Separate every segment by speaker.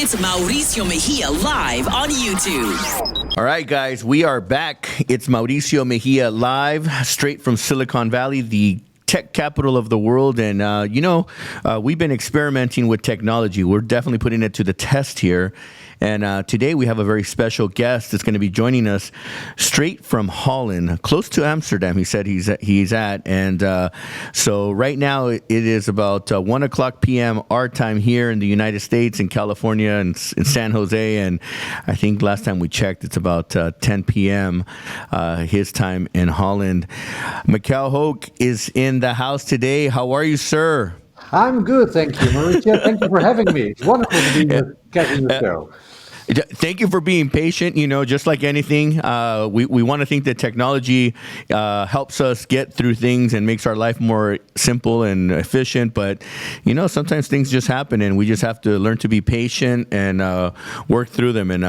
Speaker 1: It's Mauricio Mejia live on YouTube.
Speaker 2: All right, guys, we are back. It's Mauricio Mejia live, straight from Silicon Valley, the tech capital of the world. And, we've been experimenting with technology. We're definitely putting it to the test here. And today we have a very special guest that's going to be joining us straight from Holland, close to Amsterdam, he said he's at. And so right now it is about 1 o'clock p.m. our time here in the United States, in California, and in San Jose. And I think last time we checked, it's about 10 p.m. His time in Holland. Machiel Hoek is in the house today. How are you, sir?
Speaker 3: I'm good, thank you, Mauricio. Thank you for having me. It's wonderful to be here, catching the show.
Speaker 2: Thank you for being patient. Just like anything, we want to think that technology helps us get through things and makes our life more simple and efficient. But, sometimes things just happen, and we just have to learn to be patient and work through them and,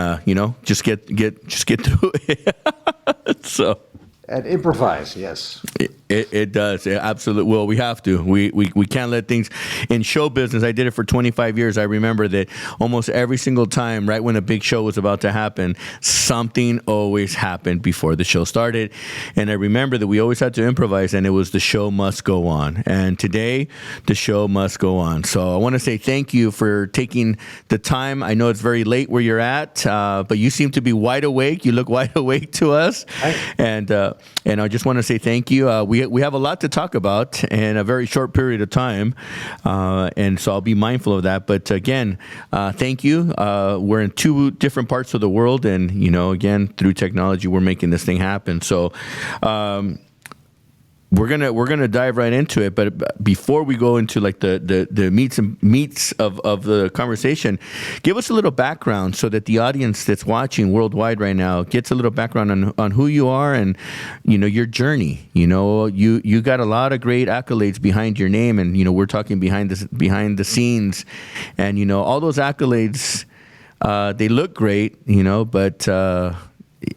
Speaker 2: just get through it. So.
Speaker 3: And improvise, yes.
Speaker 2: It does. Absolutely. Well, we have to. We can't let things in show business. I did it for 25 years. I remember that almost every single time, right when a big show was about to happen, something always happened before the show started. And I remember that we always had to improvise, and it was the show must go on. And today, the show must go on. So I want to say thank you for taking the time. I know it's very late where you're at, but you seem to be wide awake. You look wide awake to us. And I just want to say thank you. We have a lot to talk about in a very short period of time, and so I'll be mindful of that. But again, thank you. We're in two different parts of the world, and again, through technology, we're making this thing happen. So. We're gonna dive right into it, but before we go into like the meats of the conversation, give us a little background so that the audience that's watching worldwide right now gets a little background on who you are and your journey. You got a lot of great accolades behind your name, and we're talking behind the scenes, and all those accolades they look great, but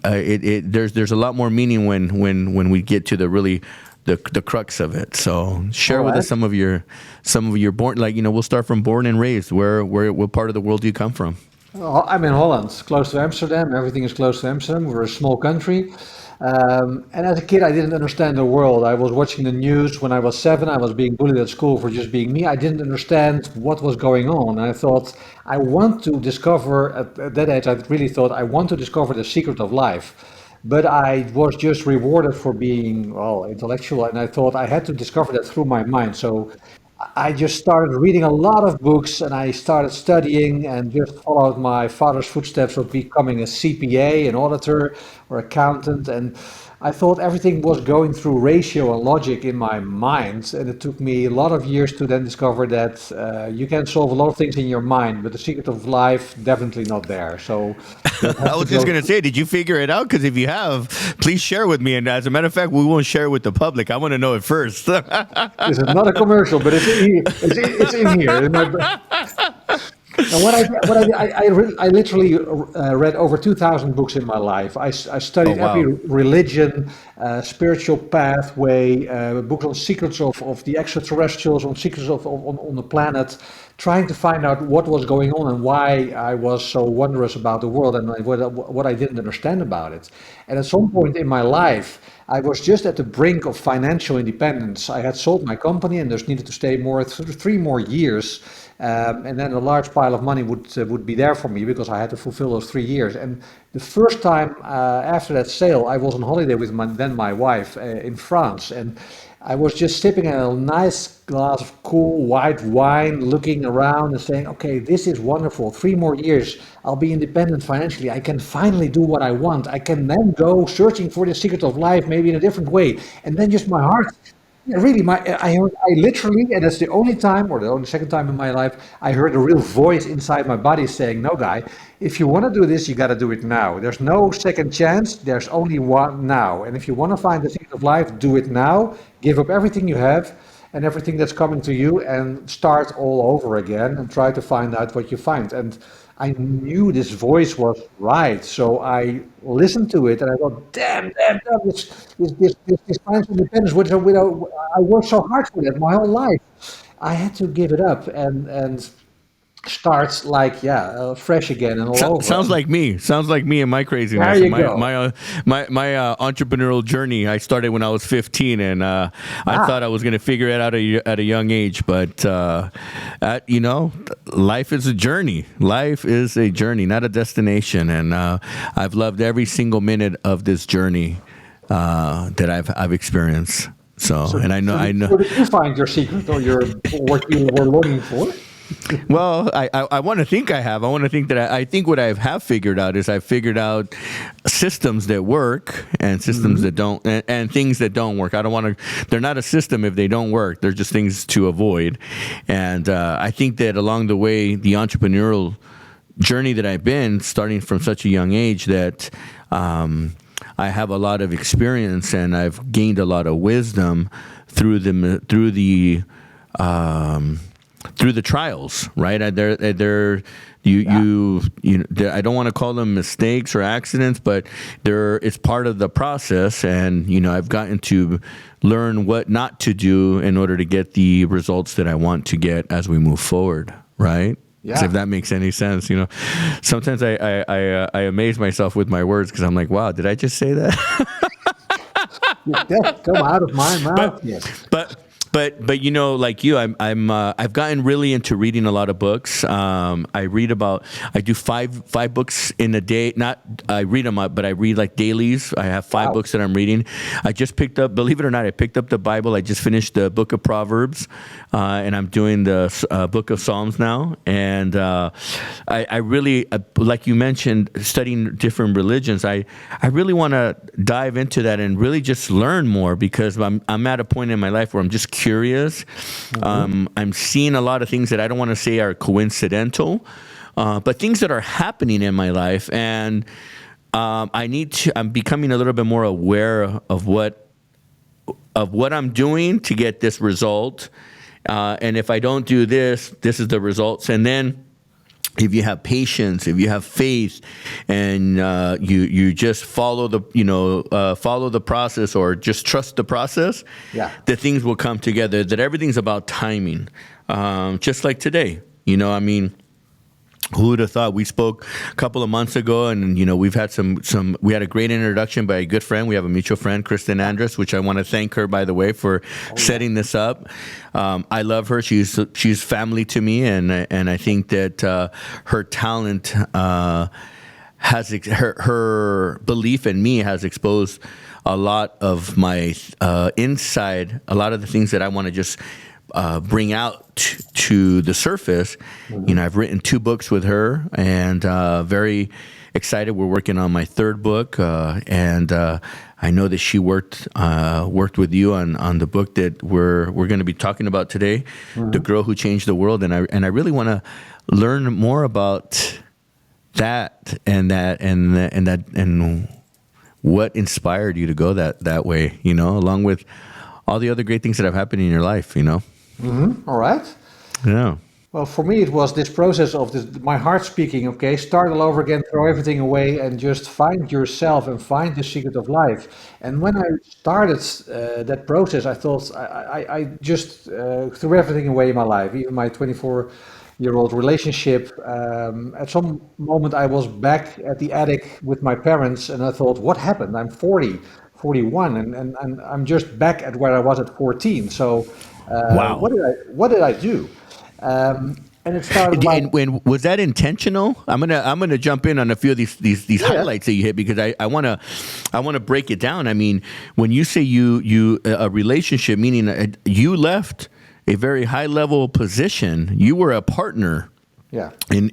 Speaker 2: there's a lot more meaning when we get to the crux of it. So share with us some of your born, we'll start from born and raised. What part of the world do you come from?
Speaker 3: I'm in Holland, close to Amsterdam. Everything is close to Amsterdam. We're a small country. And as a kid, I didn't understand the world. I was watching the news when I was 7. I was being bullied at school for just being me. I didn't understand what was going on. I thought, I want to discover, at that age, I really thought, I want to discover the secret of life. But I was just rewarded for being, intellectual, and I thought I had to discover that through my mind. So I just started reading a lot of books, and I started studying and just followed my father's footsteps of becoming a CPA, an auditor or accountant. And I thought everything was going through ratio and logic in my mind. And it took me a lot of years to then discover that you can solve a lot of things in your mind, but the secret of life, definitely not there. So
Speaker 2: I was just going to say, did you figure it out? Because if you have, please share with me. And as a matter of fact, we won't share with the public. I want to know it first.
Speaker 3: This is not a commercial, but it's in here. And I literally read over 2,000 books in my life. I studied every religion, spiritual pathway, books on secrets of the extraterrestrials, on secrets on the planet, trying to find out what was going on and why I was so wondrous about the world and what I didn't understand about it. And at some point in my life, I was just at the brink of financial independence. I had sold my company and just needed to stay 3 more years. And then a large pile of money would be there for me because I had to fulfill those 3 years. And the first time after that sale, I was on holiday with my wife in France, and I was just sipping a nice glass of cool white wine, looking around and saying, okay, this is wonderful. 3 more years, I'll be independent financially. I can finally do what I want. I can then go searching for the secret of life, maybe in a different way. And then just my heart. Yeah, really, I literally, and that's the only time, or the only second time in my life, I heard a real voice inside my body saying, no, guy, if you want to do this, you got to do it now. There's no second chance. There's only one now. And if you want to find the secret of life, do it now. Give up everything you have and everything that's coming to you and start all over again and try to find out what you find. And I knew this voice was right, so I listened to it and I thought, damn, this financial independence, which I worked so hard for that my whole life. I had to give it up, and starts like fresh again and all over.
Speaker 2: Sounds like me. Sounds like me and my
Speaker 3: There
Speaker 2: craziness.
Speaker 3: you
Speaker 2: My
Speaker 3: go.
Speaker 2: my entrepreneurial journey. I started when I was 15, and I thought I was going to figure it out at a young age. But life is a journey. Life is a journey, not a destination. And I've loved every single minute of this journey that I've experienced. So and I know.
Speaker 3: So did you find your secret or what you were longing for?
Speaker 2: Well, I want to think I have. I want to think that I think what I have figured out is I've figured out systems that work and systems that don't, and things that don't work. I don't want to. They're not a system if they don't work. They're just things to avoid. And I think that along the way, the entrepreneurial journey that I've been, starting from such a young age, that I have a lot of experience and I've gained a lot of wisdom through the trials, right? I don't want to call them mistakes or accidents, but it's part of the process. And, I've gotten to learn what not to do in order to get the results that I want to get as we move forward, right?
Speaker 3: Yeah.
Speaker 2: If that makes any sense, sometimes I amaze myself with my words because I'm like, wow, did I just say that?
Speaker 3: That come out of my mouth. Yes.
Speaker 2: But like you, I've gotten really into reading a lot of books. I do five books in a day. Not I read them up, but I read like dailies. I have five books that I'm reading. I just picked up, believe it or not, I picked up the Bible. I just finished the book of Proverbs, and I'm doing the book of Psalms now. And I really, like you mentioned, studying different religions. I really want to dive into that and really just learn more because I'm at a point in my life where I'm just curious. I'm seeing a lot of things that I don't want to say are coincidental, but things that are happening in my life, and I'm becoming a little bit more aware of what I'm doing to get this result, and if I don't do this is the results. And then if you have patience, if you have faith, and you just follow the process, or just trust the process, that things will come together. That everything's about timing, just like today. Who would have thought? We spoke a couple of months ago, and we've had we had a great introduction by a good friend. We have a mutual friend, Kristen Andrus, which I want to thank her, by the way, for setting this up. I love her. She's family to me, and I think that her talent her belief in me has exposed a lot of my inside, a lot of the things that I want to just bring out to the surface. I've written 2 books with her, and very excited. We're working on my 3rd book, and I know that she worked with you on the book that we're going to be talking about today, The Girl Who Changed the World. And I really want to learn more about that and what inspired you to go that way, along with all the other great things that have happened in your life,
Speaker 3: All right.
Speaker 2: Yeah.
Speaker 3: Well, for me, it was this process of my heart speaking, okay, start all over again, throw everything away, and just find yourself and find the secret of life. And when I started that process, I thought I just threw everything away in my life, even my 24-year-old relationship. At some moment, I was back at the attic with my parents, and I thought, what happened? I'm 40, 41, and I'm just back at where I was at 14. So
Speaker 2: Wow.
Speaker 3: What did I do? And it started.
Speaker 2: And was that intentional? I'm gonna jump in on a few of these highlights that you hit, because I wanna break it down. I mean, when you say you a relationship, meaning you left a very high level position. You were a partner.
Speaker 3: Yeah.
Speaker 2: In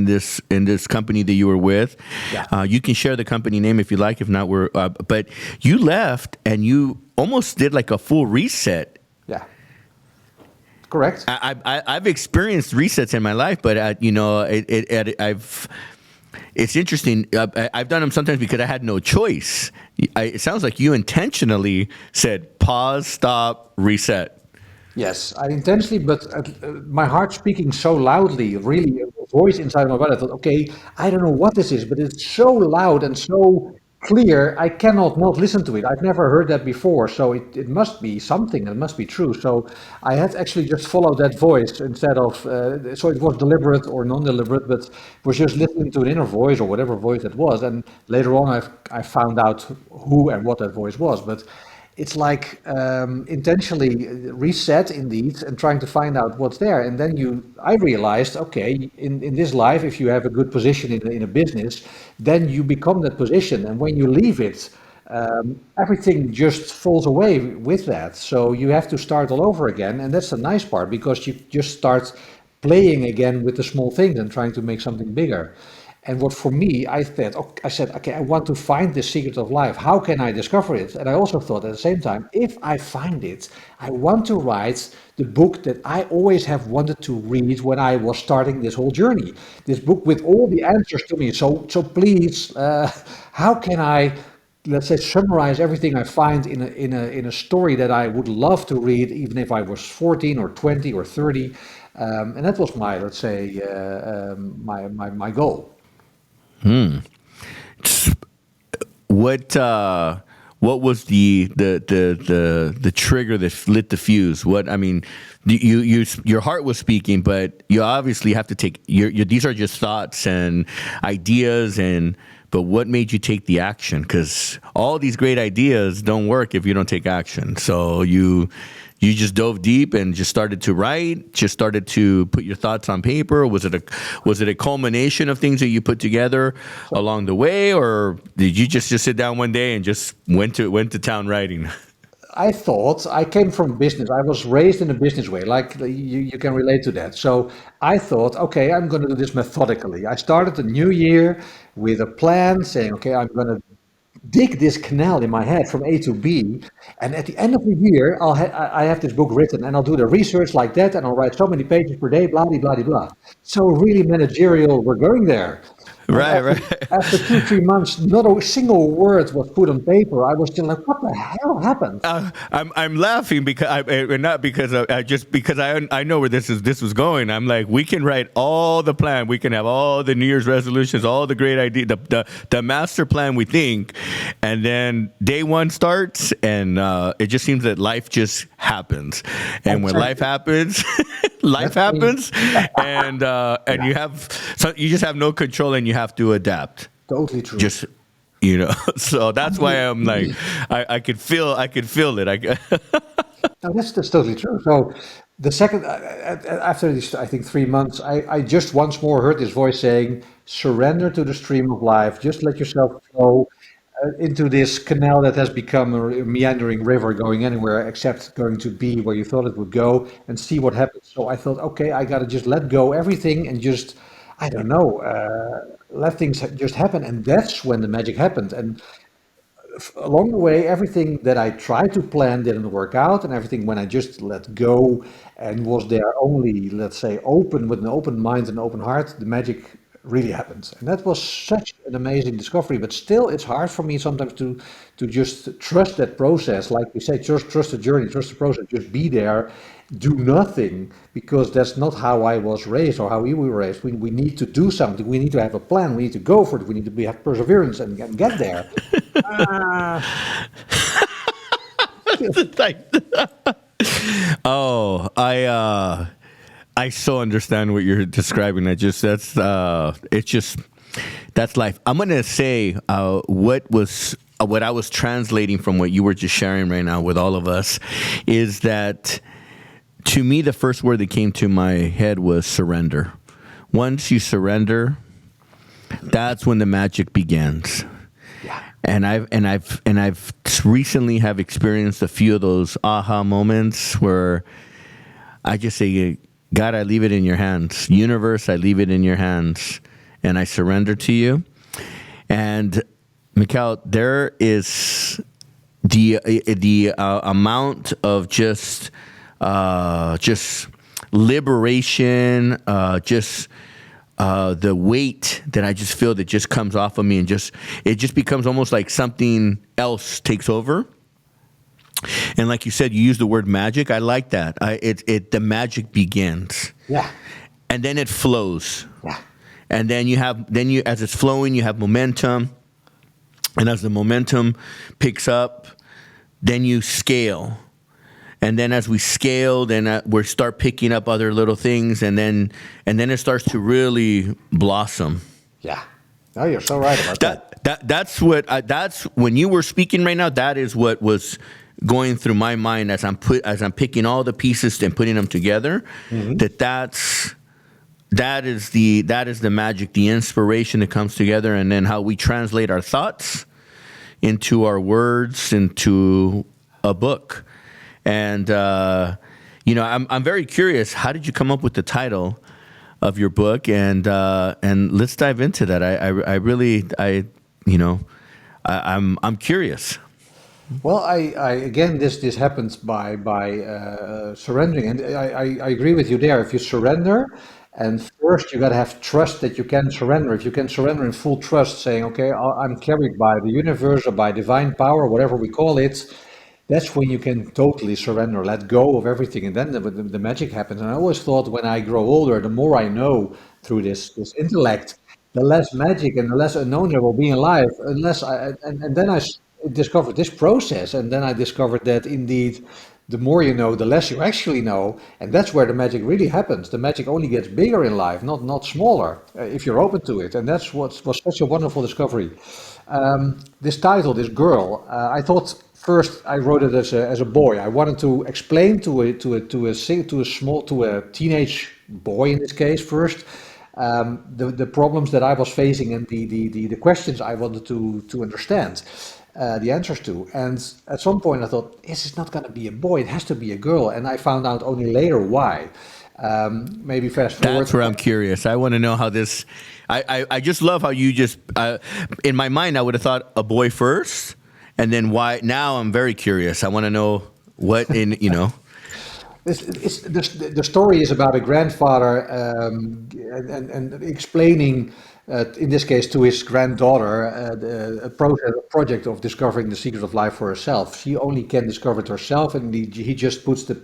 Speaker 2: this company that you were with.
Speaker 3: Yeah.
Speaker 2: You can share the company name if you like. If not, but you left and you almost did like a full reset.
Speaker 3: Yeah. Correct.
Speaker 2: I've experienced resets in my life, but it's interesting. I've done them sometimes because I had no choice. It sounds like you intentionally said pause, stop, reset.
Speaker 3: Yes, I intentionally, but my heart speaking so loudly, really, a voice inside of my body. I thought, okay, I don't know what this is, but it's so loud and so clear, I cannot not listen to it. I've never heard that before, so it must be something. It must be true. So I had actually just followed that voice instead of. So it was deliberate or non-deliberate, but was just listening to an inner voice or whatever voice it was. And later on, I found out who and what that voice was. But it's like intentionally reset indeed and trying to find out what's there. And then I realized, okay, in this life, if you have a good position in a business, then you become that position. And when you leave it, everything just falls away with that. So you have to start all over again. And that's the nice part, because you just start playing again with the small things and trying to make something bigger. And what for me, I said, okay, I want to find the secret of life. How can I discover it? And I also thought at the same time, if I find it, I want to write the book that I always have wanted to read when I was starting this whole journey. This book with all the answers to me. So please, how can I, let's say, summarize everything I find in a story that I would love to read, even if I was 14 or 20 or 30. And that was my, let's say, my goal.
Speaker 2: What was the trigger that lit the fuse? What I mean, your heart was speaking, but you obviously have to take these are just thoughts and ideas, but what made you take the action? Because all these great ideas don't work if you don't take action. So you just dove deep and just started to write, just started to put your thoughts on paper. Was it a culmination of things that you put together along the way, or did you just sit down one day and just went to town writing?
Speaker 3: I came from business. I was raised in a business way, like you can relate to that. So I thought, okay, I'm going to do this methodically. I started the new year with a plan saying, okay, I'm going to dig this canal in my head from A to B, and at the end of the year, I have this book written, and I'll do the research like that, and I'll write so many pages per day, blah blah blah blah. So really managerial, we're going there. And
Speaker 2: Right.
Speaker 3: after 2, 3 months, not a single word was put on paper. I was still like, what the hell happened?
Speaker 2: I'm laughing because not because I just because I know where this was going. I'm like, we can write all the plan, we can have all the New Year's resolutions, all the great ideas, the master plan we think, and then day one starts, and it just seems that life just happens, and when life happens, life happens, and you just have no control, and you have to adapt.
Speaker 3: Totally true.
Speaker 2: Just so that's why I'm like, I could feel it.
Speaker 3: No, that's totally true. So the second after these, I think 3 months, I just once more heard this voice saying, "Surrender to the stream of life. Just let yourself flow into this canal that has become a meandering river, going anywhere except going to be where you thought it would go, and see what happens." So I thought, okay, I got to just let go everything and just, I don't know, let things just happen, and that's when the magic happened. And along the way, everything that I tried to plan didn't work out, and everything when I just let go and was there only, let's say, open with an open mind and open heart, the magic really happened. And that was such an amazing discovery. But still, it's hard for me sometimes to just trust that process. Like we say, just trust the journey, trust the process, just be there, do nothing, because that's not how I was raised or how we were raised. We need to do something. We need to have a plan. We need to go for it. We need to have perseverance and get there.
Speaker 2: Oh, I so understand what you're describing. That's life. I'm gonna say what I was translating from what you were just sharing right now with all of us is that, to me, the first word that came to my head was surrender. Once you surrender, that's when the magic begins.
Speaker 3: Yeah.
Speaker 2: And I've recently have experienced a few of those aha moments where I just say, God, I leave it in your hands. Universe, I leave it in your hands, and I surrender to you. And Machiel, there is the amount of just liberation, the weight that I just feel that just comes off of me, and it just becomes almost like something else takes over. And like you said, you use the word magic. I like that. The magic begins.
Speaker 3: Yeah.
Speaker 2: And then it flows.
Speaker 3: Yeah.
Speaker 2: And then as it's flowing, you have momentum. And as the momentum picks up, then you scale. And then as we scale, then we start picking up other little things, and then it starts to really blossom.
Speaker 3: Yeah. No, you're so right about that.
Speaker 2: That's when you were speaking right now. That is what was going through my mind as I'm picking all the pieces and putting them together.
Speaker 3: Mm-hmm.
Speaker 2: That is the magic, the inspiration that comes together, and then how we translate our thoughts into our words, into a book. And I'm very curious. How did you come up with the title of your book? And let's dive into that. I'm curious.
Speaker 3: Well, I again, this happens by surrendering, and I agree with you there. If you surrender, and first you got to have trust that you can surrender. If you can surrender in full trust, saying, "Okay, I'm carried by the universe or by divine power, whatever we call it," that's when you can totally surrender, let go of everything, and then the magic happens. And I always thought, when I grow older, the more I know through this intellect, the less magic and the less unknown there will be in life. And then I discovered this process, and then I discovered that indeed, the more you know, the less you actually know, and that's where the magic really happens. The magic only gets bigger in life, not smaller, if you're open to it, and that's what was such a wonderful discovery. This title, this girl, I thought first I wrote it as a boy. I wanted to explain to a teenage boy in this case first. The problems that I was facing and the questions I wanted to understand the answers to. And at some point I thought, this is not going to be a boy, it has to be a girl. And I found out only later why. Maybe fast forward.
Speaker 2: That's where I'm curious. I want to know how this, I just love how you just, in my mind, I would have thought a boy first, and then why. Now I'm very curious. I want to know what
Speaker 3: The story is about a grandfather and explaining, in this case, to his granddaughter, a project of discovering the secret of life for herself. She only can discover it herself, and he just puts the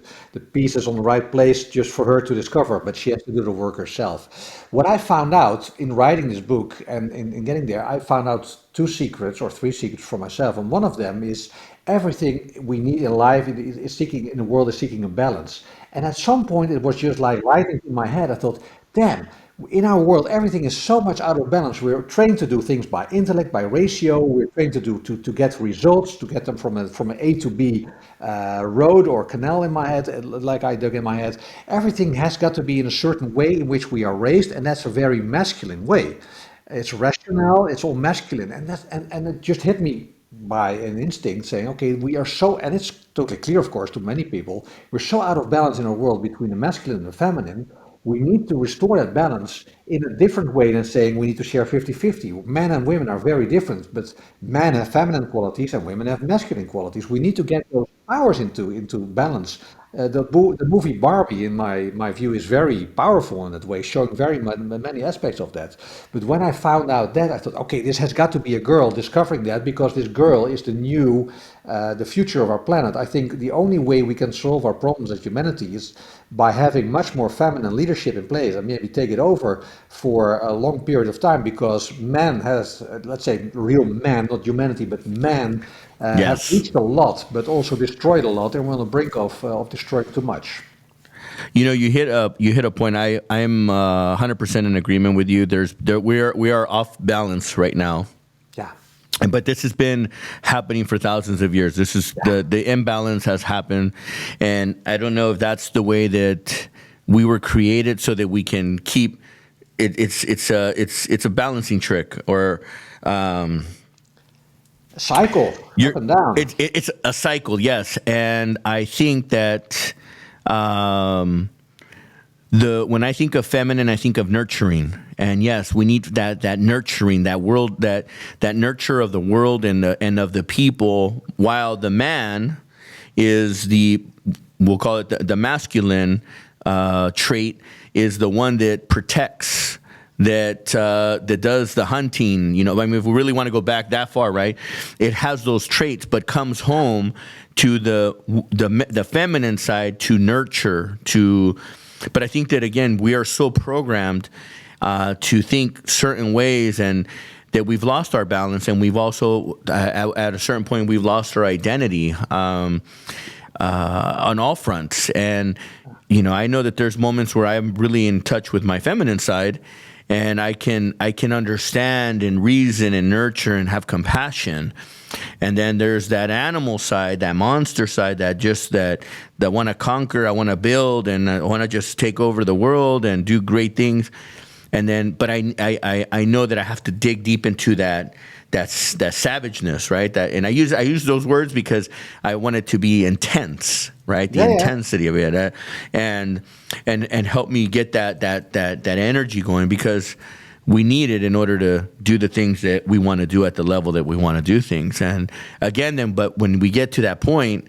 Speaker 3: pieces on the right place just for her to discover, but she has to do the work herself. What I found out in writing this book and in getting there, I found out 2 secrets or 3 secrets for myself, and one of them is everything we need in life is seeking a balance. And at some point, it was just like lighting in my head. I thought, damn, in our world, everything is so much out of balance. We're trained to do things by intellect, by ratio. We're trained to get results, to get them from an A to B road or canal in my head, like I dug in my head. Everything has got to be in a certain way in which we are raised, and that's a very masculine way. It's rational, it's all masculine, and it just hit me by an instinct saying, okay, we are so, and it's totally clear, of course, to many people, we're so out of balance in our world between the masculine and the feminine. We need to restore that balance in a different way than saying we need to share 50-50. Men and women are very different, but men have feminine qualities and women have masculine qualities. We need to get those powers into balance. The movie Barbie, in my view, is very powerful in that way, showing very many aspects of that. But when I found out that, I thought, okay, this has got to be a girl discovering that, because this girl is the future of our planet. I think the only way we can solve our problems as humanity is by having much more feminine leadership in place and maybe take it over for a long period of time, because man has, let's say, real man, not humanity, but man, has reached a lot, but also destroyed a lot, and we're on the brink of destroying too much.
Speaker 2: You hit a point. I am 100% in agreement with you. We are off balance right now.
Speaker 3: Yeah.
Speaker 2: But this has been happening for thousands of years. This is the imbalance has happened, and I don't know if that's the way that we were created, so that we can keep it. It's a balancing trick, or
Speaker 3: cycle up and down.
Speaker 2: It's a cycle, yes, and I think that when I think of feminine, I think of nurturing, and yes, we need that nurturing, that world, that nurture of the world and of the people, while the man is we'll call it the masculine trait, is the one that protects, that does the hunting. I mean, if we really want to go back that far, right? It has those traits, but comes home to the feminine side to nurture, But I think that, again, we are so programmed to think certain ways, and that we've lost our balance, and we've also at a certain point we've lost our identity on all fronts. And I know that there's moments where I'm really in touch with my feminine side, and I can understand and reason and nurture and have compassion. And then there's that animal side, that monster side, that want to conquer, I want to build, and I want to just take over the world and do great things. And then, but I know that I have to dig deep into that savageness, right? And I use those words because I want it to be intense, right? The intensity of it, and help me get that energy going, because we need it in order to do the things that we want to do at the level that we want to do things. And again, but when we get to that point,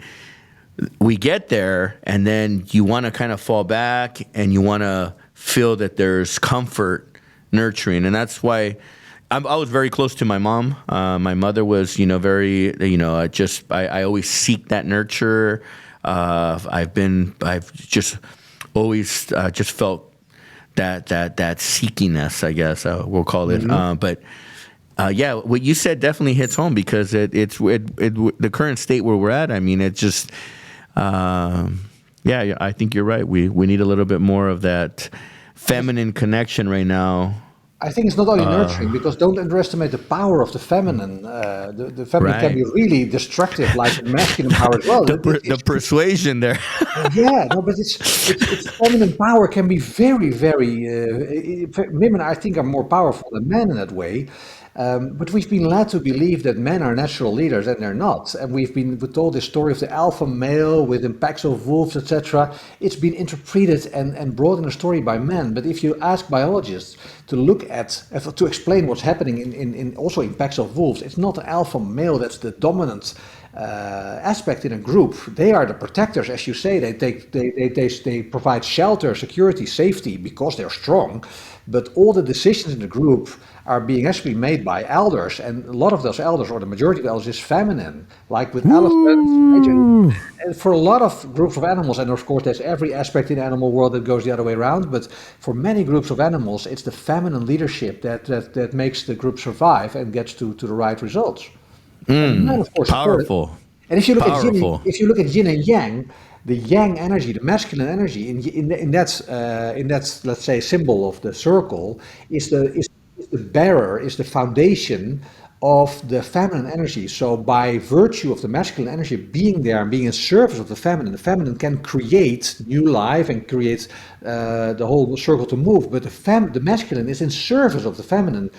Speaker 2: we get there, and then you want to kind of fall back, and you want to feel that there's comfort, nurturing. And that's why I was very close to my mom. My mother was, very, I always seek that nurture. I've just always just felt that seekiness, I guess we'll call it. But what you said definitely hits home, because it's the current state where we're at. I mean, it just, I think you're right. We need a little bit more of that feminine connection right now.
Speaker 3: I think it's not only nurturing, because don't underestimate the power of the feminine. The feminine can be really destructive, like the masculine power as well.
Speaker 2: The persuasion there.
Speaker 3: But it's feminine power can be very, very. Women, I think, are more powerful than men in that way. But we've been led to believe that men are natural leaders, and they're not. And we've told this story of the alpha male within packs of wolves, etc. It's been interpreted and brought in a story by men. But if you ask biologists to look at, to explain what's happening in also in packs of wolves, it's not the alpha male that's the dominant aspect in a group. They are the protectors, as you say. They provide shelter, security, safety, because they're strong. But all the decisions in the group are being actually made by elders, and a lot of those elders, or the majority of elders, is feminine. Like with elephants, and for a lot of groups of animals, and of course there's every aspect in the animal world that goes the other way around. But for many groups of animals, it's the feminine leadership that makes the group survive and gets to the right results. And men, of course,
Speaker 2: powerful.
Speaker 3: And if you look at yin and yang, the yang energy, the masculine energy, in that let's say symbol of the circle, is the bearer, is the foundation of the feminine energy. So by virtue of the masculine energy being there and being in service of the feminine can create new life and create the whole circle to move. But the masculine is in service of the feminine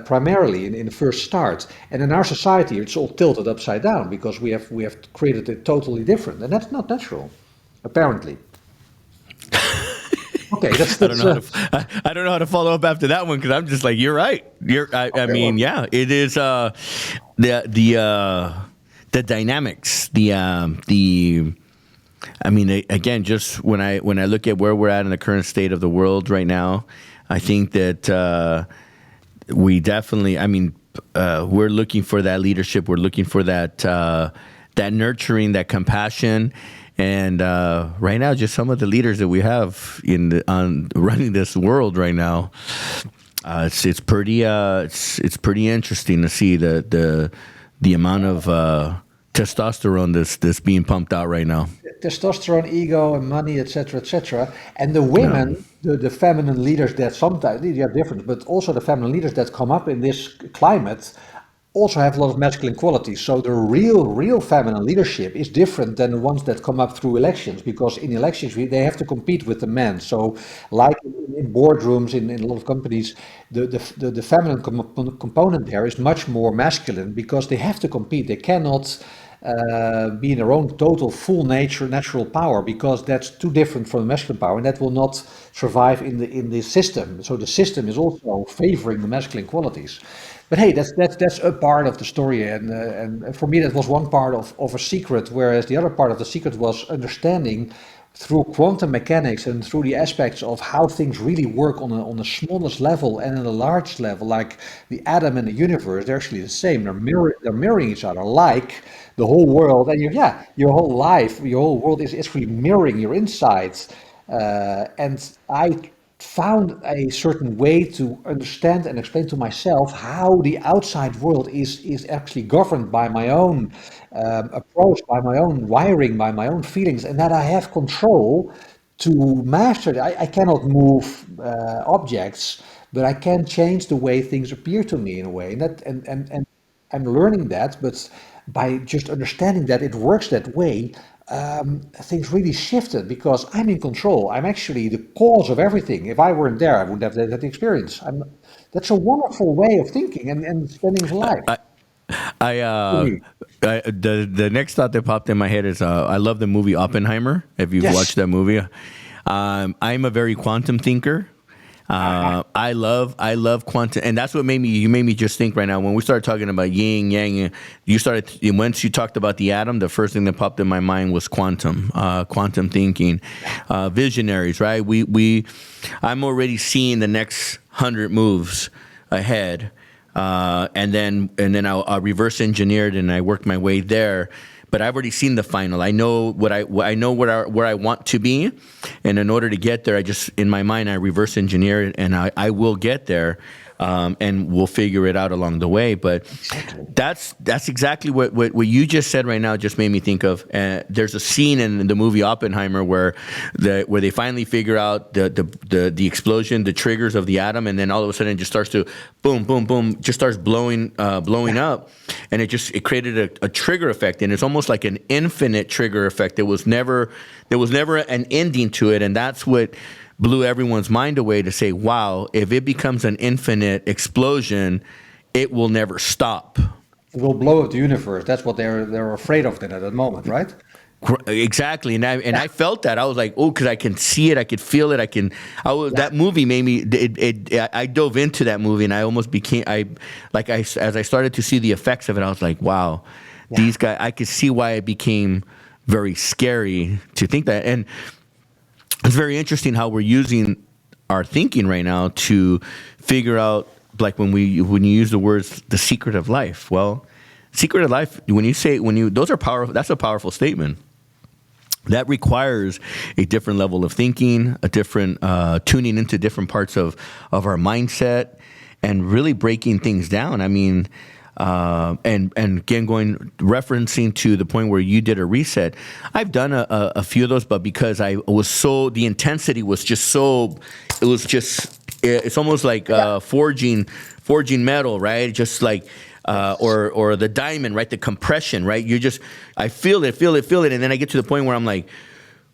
Speaker 3: primarily in the first start. And in our society, it's all tilted upside down, because we have created it totally different, and that's not natural, apparently. Okay,
Speaker 2: I don't know how to follow up after that one, because I'm just like, you're right. I mean, it is the dynamics, I mean, again, just when I look at where we're at in the current state of the world right now, I think that we definitely, we're looking for that leadership. We're looking for that nurturing, that compassion. And right now, just some of the leaders that we have on running this world right now, it's pretty interesting to see the amount of testosterone that's being pumped out right now.
Speaker 3: Testosterone, ego, and money, etc., etc. And the women, the feminine leaders that sometimes they are different, but also the feminine leaders that come up in this climate also have a lot of masculine qualities. So the real feminine leadership is different than the ones that come up through elections, because in elections they have to compete with the men. So like in boardrooms in a lot of companies, the feminine component there is much more masculine, because they have to compete. They cannot be in their own total full natural power, because that's too different from the masculine power, and that will not survive in the system. So the system is also favoring the masculine qualities. But hey, that's a part of the story, and for me that was one part of a secret, whereas the other part of the secret was understanding through quantum mechanics and through the aspects of how things really work on the smallest level and on a large level, like the atom and the universe. They're actually the same. They're mirroring each other, like the whole world, and your whole life, your whole world is actually mirroring your insides. And I found a certain way to understand and explain to myself how the outside world is actually governed by my own approach, by my own wiring, by my own feelings, and that I have control to master it. I cannot move objects, but I can change the way things appear to me in a way, and I'm learning that. But by just understanding that it works that way, things really shifted because I'm in control. I'm actually the cause of everything. If I weren't there, I wouldn't have that experience. That's a wonderful way of thinking and spending life
Speaker 2: I
Speaker 3: for me.
Speaker 2: the next thought that popped in my head is I love the movie Oppenheimer. If you've
Speaker 3: Yes.
Speaker 2: watched that movie, I'm a very quantum thinker. I love quantum, and that's what you made me just think right now. When we started talking about yin yang, once you talked about the atom, the first thing that popped in my mind was quantum thinking, visionaries, right? I'm already seeing the next 100 moves ahead, and then I'll reverse engineer it and I work my way there. But I've already seen the final. I know where I want to be, and in order to get there, in my mind I reverse engineer it, and I will get there, and we'll figure it out along the way. But that's exactly what you just said right now. Just made me think of. There's a scene in the movie Oppenheimer where they finally figure out the explosion, the triggers of the atom, and then all of a sudden it just starts to boom, boom, boom, just starts blowing up, and it created a trigger effect, and it's almost like an infinite trigger effect. There was never an ending to it, and that's what blew everyone's mind away to say, wow, if it becomes an infinite explosion, it will never stop.
Speaker 3: It will blow up the universe. That's what they're afraid of then at that moment, right?
Speaker 2: Exactly, and I felt that. I was like, oh, because I can see it, I could feel it, that movie made me. I dove into that movie, and I almost became. As I started to see the effects of it, I was like, wow, these guys. I could see why it became very scary to think that, and it's very interesting how we're using our thinking right now to figure out, like when you use the words "the secret of life." Well, secret of life. Those are powerful. That's a powerful statement. That requires a different level of thinking, a different tuning into different parts of our mindset, and really breaking things down. I mean, and again, referencing to the point where you did a reset. I've done a few of those, but because the intensity was just so, it's almost like forging metal, right? Just like. Or the diamond, right? The compression, right? I feel it, and then I get to the point where I'm like,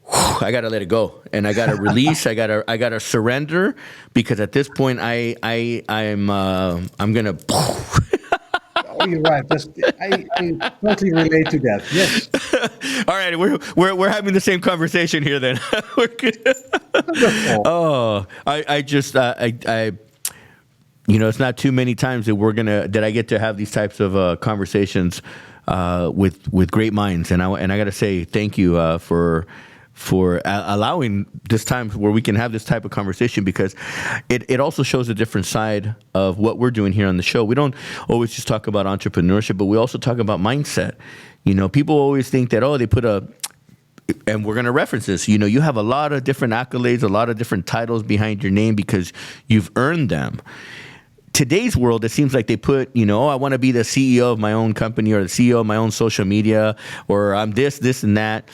Speaker 2: I gotta let it go, and I gotta release. I gotta surrender, because at this point, I'm gonna.
Speaker 3: Oh, you're right. I totally relate to that. Yes.
Speaker 2: All right, we're having the same conversation here. Then we're good. Oh, it's not too many times that I get to have these types of conversations with great minds, and I got to say thank you for allowing this time where we can have this type of conversation, because it also shows a different side of what we're doing here on the show. We don't always just talk about entrepreneurship, but we also talk about mindset. People always think that, and we're going to reference this, you have a lot of different accolades, a lot of different titles behind your name because you've earned them. Today's world, it seems like they put, I want to be the CEO of my own company, or the CEO of my own social media, or I'm this, and that.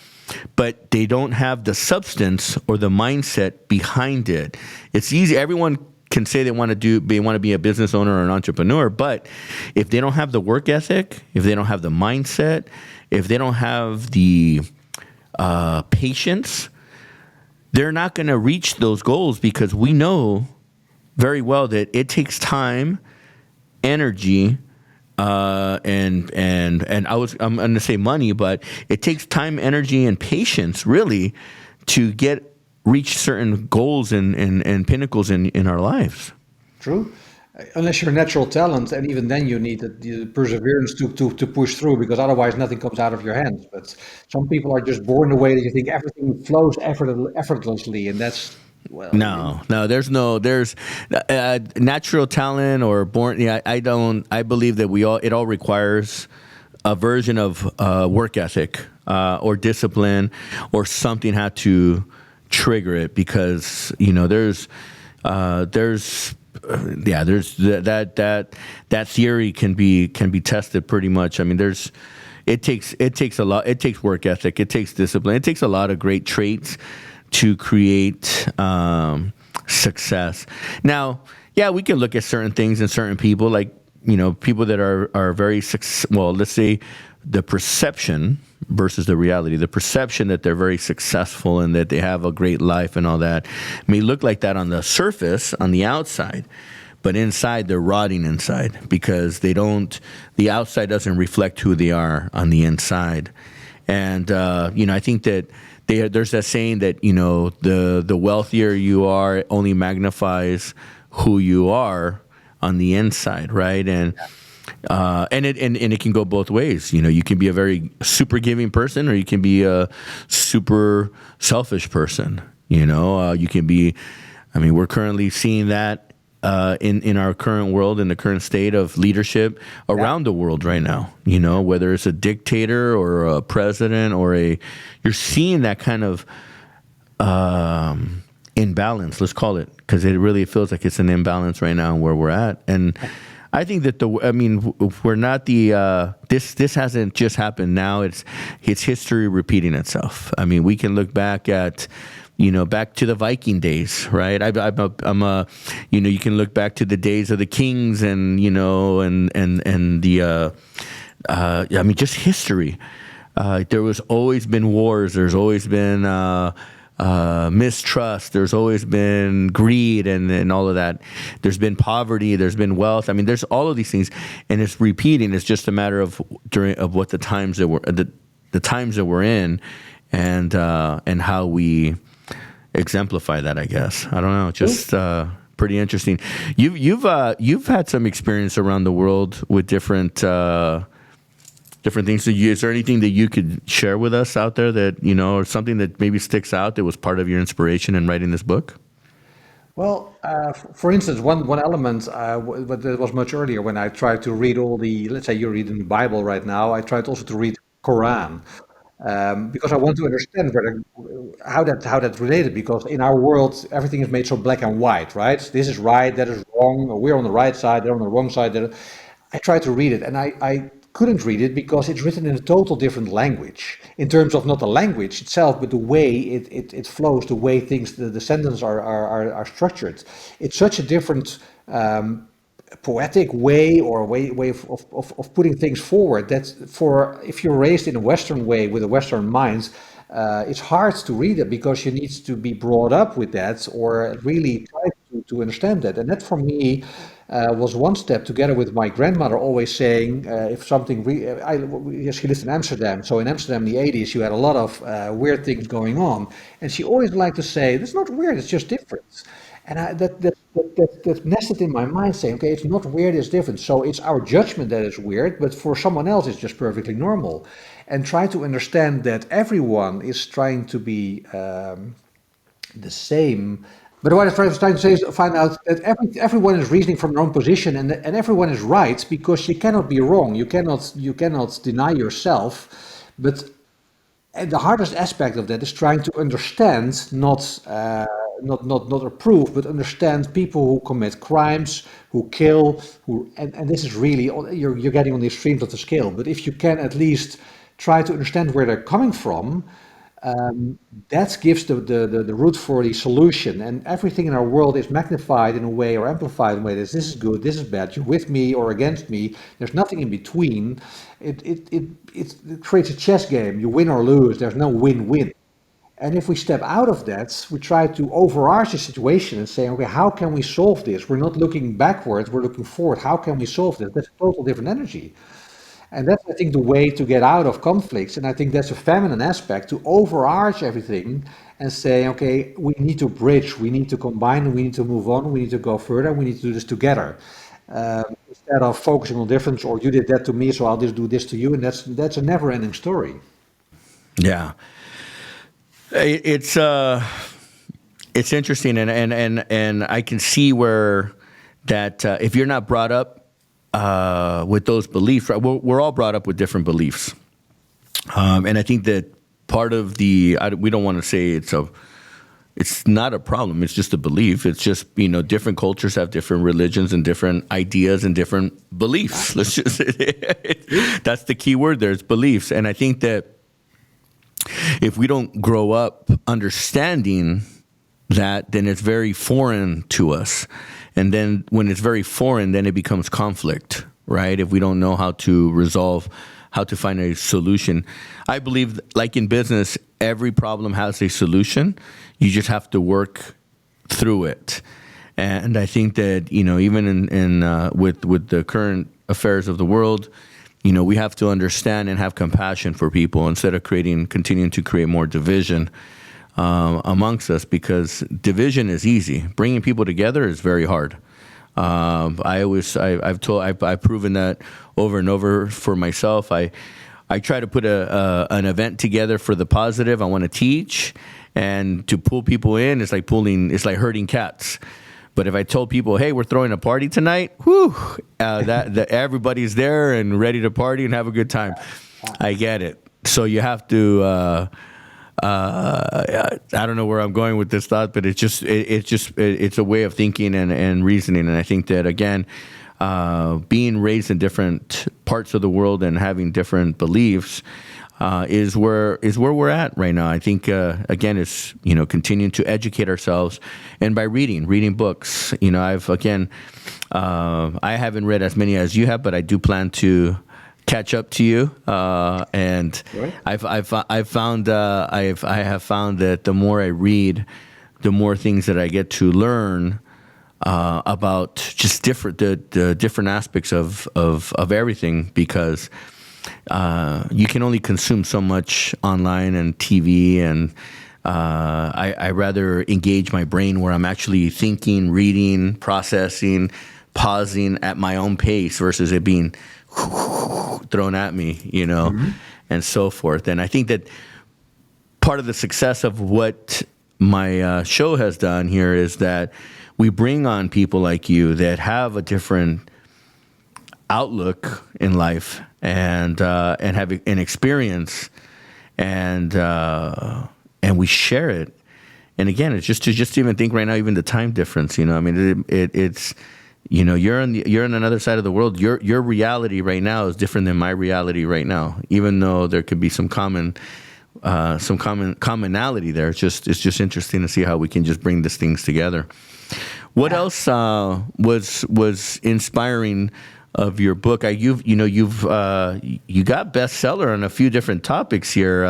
Speaker 2: But they don't have the substance or the mindset behind it. It's easy. Everyone can say they want to be a business owner or an entrepreneur, but if they don't have the work ethic, if they don't have the mindset, if they don't have the patience, they're not going to reach those goals, because we know very well that it takes time, energy, and I'm going to say money, but it takes time, energy, and patience really to reach certain goals and pinnacles in our lives.
Speaker 3: True. Unless you're a natural talent, and even then you need the perseverance to push through, because otherwise nothing comes out of your hands. But some people are just born the way that you think everything flows effortlessly, and that's. Well,
Speaker 2: no. There's natural talent or born. Yeah, I believe that it all requires a version of work ethic or discipline, or something had to trigger it, because there's that theory can be tested pretty much. I mean, it takes a lot. It takes work ethic. It takes discipline. It takes a lot of great traits to create success. Now, yeah, we can look at certain things in certain people, like, people that are very well, let's say the perception versus the reality. The perception that they're very successful and that they have a great life and all that may look like that on the surface, on the outside, but inside they're rotting inside because the outside doesn't reflect who they are on the inside. And, I think that there's that saying that, the wealthier you are only magnifies who you are on the inside, right? And it can go both ways. You can be a very super giving person, or you can be a super selfish person. You can be. I mean, we're currently seeing that in our current world, in the current state of leadership around the world right now. Whether it's a dictator or a president you're seeing that kind of imbalance. Let's call it, because it really feels like it's an imbalance right now where we're at. And I think that we're not this hasn't just happened now. It's history repeating itself. I mean, we can look back at, back to the Viking days, right? You can look back to the days of the kings and just history. There was always been wars. There's always been, mistrust. There's always been greed and all of that. There's been poverty. There's been wealth. I mean, there's all of these things, and it's repeating. It's just a matter of what the times that the times that we're in, and how we exemplify that. I guess I don't know. Just pretty interesting. You've had some experience around the world with different things. So is there anything that you could share with us out there that, or something that maybe sticks out that was part of your inspiration in writing this book?
Speaker 3: Well, for instance, one element, but that was much earlier when I tried to read let's say you're reading the Bible right now, I tried also to read Quran, because I want to understand how that related, because in our world, everything is made so black and white, right? This is right, that is wrong, or we're on the right side, they're on the wrong side. I tried to read it, and I couldn't read it because it's written in a total different language, in terms of not the language itself, but the way it flows, the way the sentences are structured. It's such a different poetic way, or way of putting things forward, that if you're raised in a Western way with a Western mind, it's hard to read it, because you need to be brought up with that, or really try to understand that. And that for me was one step, together with my grandmother always saying, if something, she lived in Amsterdam. So in Amsterdam in the 80s, you had a lot of weird things going on. And she always liked to say, it's not weird, it's just different. And that nested in my mind, saying, okay, it's not weird, it's different. So it's our judgment that is weird, but for someone else, it's just perfectly normal. And try to understand that everyone is trying to be the same. But what I'm trying to say is find out that everyone is reasoning from their own position, and everyone is right, because you cannot be wrong. You cannot deny yourself. But the hardest aspect of that is trying to understand, not approve, but understand people who commit crimes, who kill, and this is really, you're getting on the extremes of the scale. But if you can at least try to understand where they're coming from, that gives the root for the solution. And everything in our world is magnified in a way, or amplified in a way that this is good, this is bad, you're with me or against me. There's nothing in between. It creates a chess game. You win or lose. There's no win-win. And if we step out of that, we try to overarch the situation and say, okay, how can we solve this? We're not looking backwards, we're looking forward. How can we solve this? That's a total different energy. And that's, I think, the way to get out of conflicts. And I think that's a feminine aspect, to overarch everything and say, okay, we need to bridge, we need to combine, we need to move on, we need to go further, we need to do this together. Instead of focusing on difference, or you did that to me, so I'll just do this to you. And that's a never-ending story.
Speaker 2: Yeah. It's interesting, and I can see where that if you're not brought up with those beliefs, right? We're all brought up with different beliefs, and I think that part of we don't want to say it's It's not a problem. It's just a belief. It's just, different cultures have different religions and different ideas and different beliefs. Let's just that's the key word there. It's beliefs. And I think that if we don't grow up understanding that, then it's very foreign to us. And then when it's very foreign, then it becomes conflict, right? If we don't know how to resolve, how to find a solution. I believe, like in business, every problem has a solution. You just have to work through it. And I think that, even with the current affairs of the world, we have to understand and have compassion for people instead of continuing to create more division amongst us, because division is easy. Bringing people together is very hard. I've proven that over and over for myself. I try to put an event together for the positive. I want to teach, and to pull people in, it's like herding cats. But if I told people, hey, we're throwing a party tonight, that everybody's there and ready to party and have a good time. I get it. So you have to. I don't know where I'm going with this thought, but it's a way of thinking and reasoning. And I think that, again, being raised in different parts of the world and having different beliefs is where we're at right now. I think, again, it's, continuing to educate ourselves, and by reading books. I haven't read as many as you have, but I do plan to catch up to you, and right. I have found that the more I read, the more things that I get to learn about just the different aspects of everything, because you can only consume so much online and TV, and I rather engage my brain where I'm actually thinking, reading, processing, pausing at my own pace versus it being thrown at me, mm-hmm. and so forth. And I think that part of the success of what my show has done here is that we bring on people like you that have a different outlook in life and have an experience, and we share it. And again, it's just to even think right now, even the time difference. It's. You're on another side of the world. Your reality right now is different than my reality right now. Even though there could be some commonality there, it's just interesting to see how we can just bring these things together. What else was inspiring of your book? You got bestseller on a few different topics here.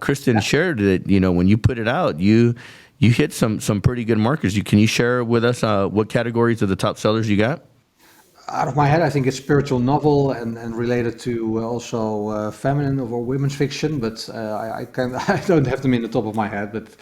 Speaker 2: Kristen shared that when you put it out, you hit some pretty good markers. Can you share with us what categories of the top sellers you got?
Speaker 3: Out of my head, I think it's spiritual novel and related to also feminine or women's fiction, but I don't have them in the top of my head. But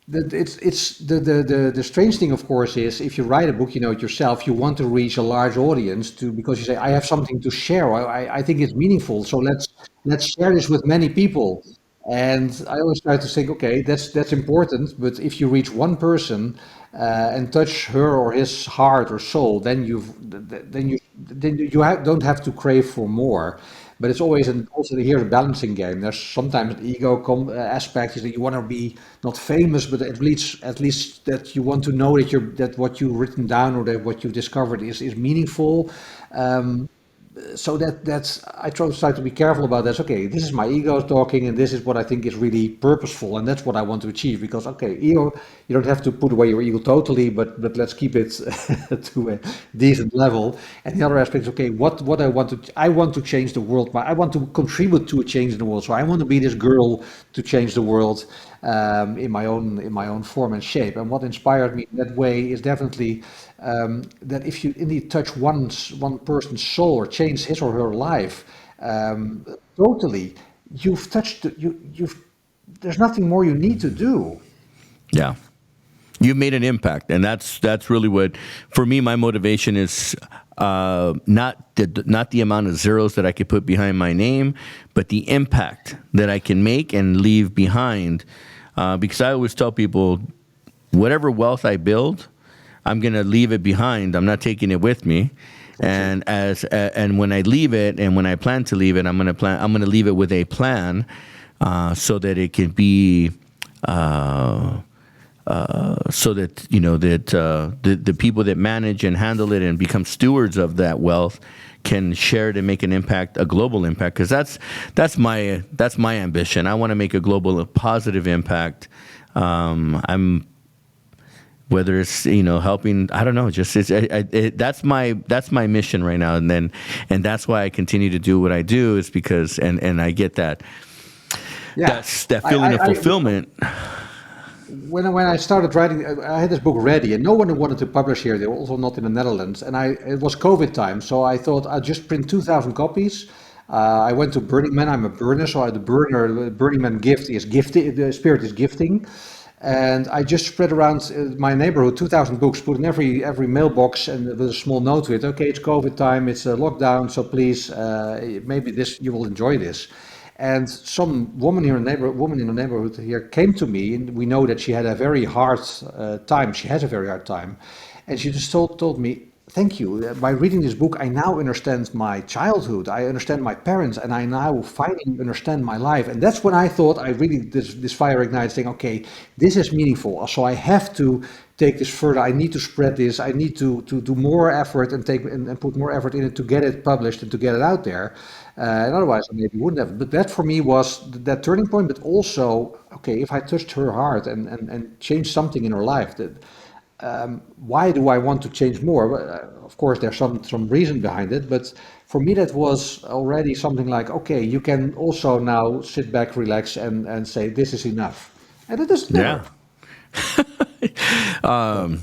Speaker 3: the strange thing, of course, is if you write a book, yourself, you want to reach a large audience because you say, I have something to share. I think it's meaningful, so let's share this with many people. And I always try to think, okay, that's important. But if you reach one person and touch her or his heart or soul, then you don't have to crave for more. But it's always also here's a balancing game. There's sometimes an ego aspect is that you want to be not famous, but at least that you want to know that what you've written down or that what you've discovered is meaningful. So that's I try to be careful about that. Okay, this is my ego talking, and this is what I think is really purposeful, and that's what I want to achieve. Because ego, you don't have to put away your ego totally, but let's keep it to a decent level. And the other aspect is what I want to change the world. I want to contribute to a change in the world. So I want to be this girl to change the world in my own form and shape. And what inspired me in that way is definitely that if you indeed touch one person's soul or change his or her life totally, you've touched. There's nothing more you need to do.
Speaker 2: Yeah, you made an impact, and that's really what, for me, my motivation is. Not the amount of zeros that I could put behind my name, but the impact that I can make and leave behind. Because I always tell people, whatever wealth I build, I'm going to leave it behind. I'm not taking it with me. And when I leave it, and when I plan to leave it, I'm going to leave it with a plan, so that it can be so that the people that manage and handle it and become stewards of that wealth can share it and make an impact, a global impact. Because that's my ambition. I want to make a global positive impact. I'm whether it's helping, I don't know, just that's my mission right now, and that's why I continue to do what I do, is because and I get that that feeling of fulfillment.
Speaker 3: When I started writing, I had this book ready, and no one wanted to publish here. They were also not in the Netherlands, and it was COVID time, so I thought I'd just print 2,000 copies. I went to Burning Man. I'm a burner, so the Burning Man gift is gifting. The spirit is gifting, and I just spread around my neighborhood 2,000 books, put in every mailbox, and with a small note to it. Okay, it's COVID time, it's a lockdown, so please, maybe you will enjoy this. And some woman in the neighborhood here came to me, and we know that she had a very hard time. She has a very hard time, and she just told me, "Thank you. By reading this book, I now understand my childhood. I understand my parents, and I now finally understand my life." And that's when I thought I really this fire ignited, saying, "Okay, this is meaningful. So I have to take this further. I need to spread this. I need to do more effort and put more effort in it to get it published and to get it out there." And otherwise, I maybe wouldn't have. But that for me was that turning point. But also, okay, if I touched her heart and changed something in her life, that why do I want to change more? Of course, there's some reason behind it. But for me, that was already something like, okay, you can also now sit back, relax, and say this is enough. And it is never.
Speaker 2: Yeah.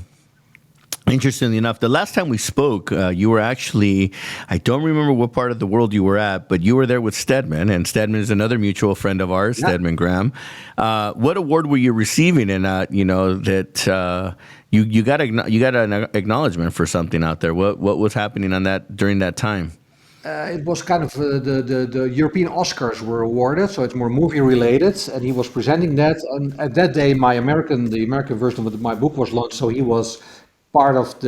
Speaker 2: Interestingly enough, the last time we spoke, you were actually, I don't remember what part of the world you were at, but you were there with Stedman, and Stedman is another mutual friend of ours, Stedman Graham. What award were you receiving? And that you got an acknowledgement for something out there. What was happening on that during that time?
Speaker 3: It was kind of the European Oscars were awarded, so it's more movie related, and he was presenting that. And at that day, the American version of my book was launched, so he was part of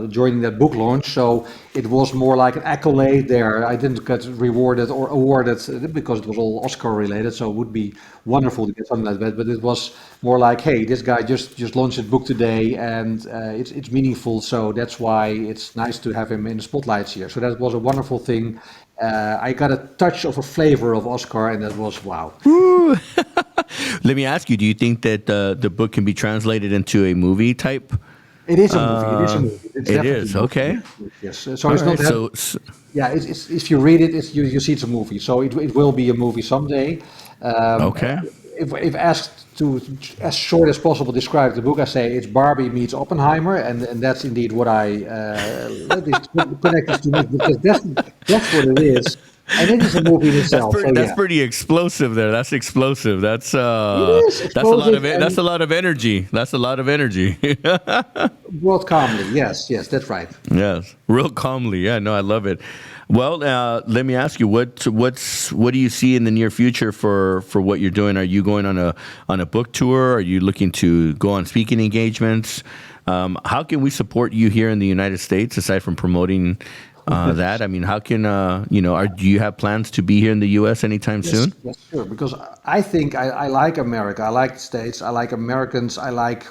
Speaker 3: joining that book launch. So it was more like an accolade there. I didn't get rewarded or awarded because it was all Oscar related, so it would be wonderful to get something like that. But it was more like, hey, this guy just launched his book today, and it's meaningful. So that's why it's nice to have him in the spotlights here. So that was a wonderful thing. I got a touch of a flavor of Oscar, and that was wow.
Speaker 2: Let me ask you: do you think that the book can be translated into a movie type?
Speaker 3: It is a movie. It is a movie.
Speaker 2: It is okay.
Speaker 3: Yes. So it's not that. Yeah. It's if you read it, you see it's a movie. So it will be a movie someday.
Speaker 2: Okay.
Speaker 3: If asked to as short as possible describe the book, I say it's Barbie meets Oppenheimer, and that's indeed what I connect this to me, because that's what it is. And it is a movie in itself.
Speaker 2: That's pretty explosive there. That's explosive. That's
Speaker 3: explosive,
Speaker 2: that's a lot of energy. That's a lot of energy.
Speaker 3: Wrought calmly. Yes, that's right.
Speaker 2: Yes, real calmly. Yeah, no, I love it. Well, let me ask you, what do you see in the near future for what you're doing? Are you going on a book tour? Are you looking to go on speaking engagements? How can we support you here in the United States aside from promoting that? I mean, how can do you have plans to be here in the U.S. anytime soon?
Speaker 3: Yes, sure. Because I think I like America. I like the States. I like Americans. I like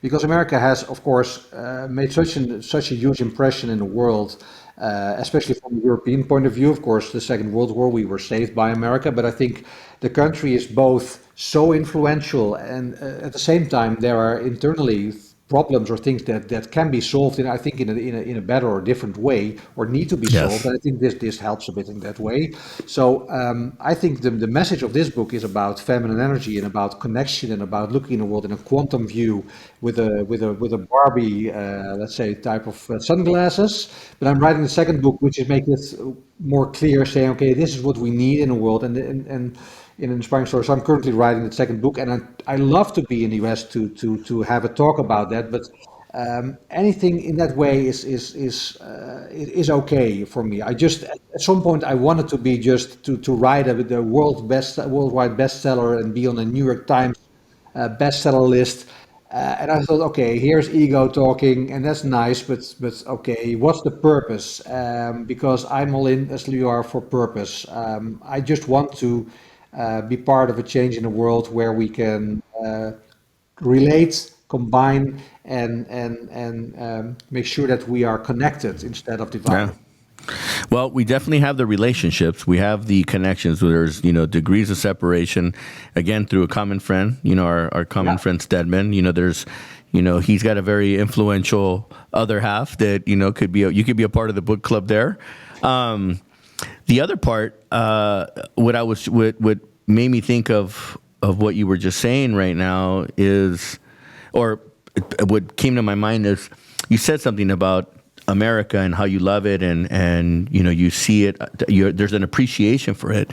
Speaker 3: because America has, of course, made such a huge impression in the world. Especially from the European point of view. Of course, the Second World War, we were saved by America, but I think the country is both so influential, and at the same time there are internally problems or things that can be solved in, I think, in a better or different way, or need to be solved. And I think this helps a bit in that way. So I think the message of this book is about feminine energy and about connection and about looking in the world in a quantum view with a Barbie, let's say, type of sunglasses. But I'm writing the second book, which is making it more clear, saying, okay, this is what we need in the world, and in an inspiring story. So I'm currently writing the second book, and I love to be in the US to have a talk about that. But anything in that way is okay for me. I just at some point I wanted to be just to write the worldwide bestseller and be on the New York Times bestseller list. And I thought, okay, here's ego talking, and that's nice, but okay, what's the purpose? Because I'm all in, as you are, for purpose. I just want to be part of a change in the world where we can relate, combine, and make sure that we are connected instead of
Speaker 2: Yeah.
Speaker 3: divided.
Speaker 2: Well, we definitely have the relationships. We have the connections. There's, degrees of separation. Again, through a common friend, our common
Speaker 3: Yeah.
Speaker 2: friend Stedman. There's, he's got a very influential other half that, you could be a part of the book club there. The other part, what made me think of what you were just saying right now is, or what came to my mind is, you said something about America and how you love it, and you see it. There's an appreciation for it.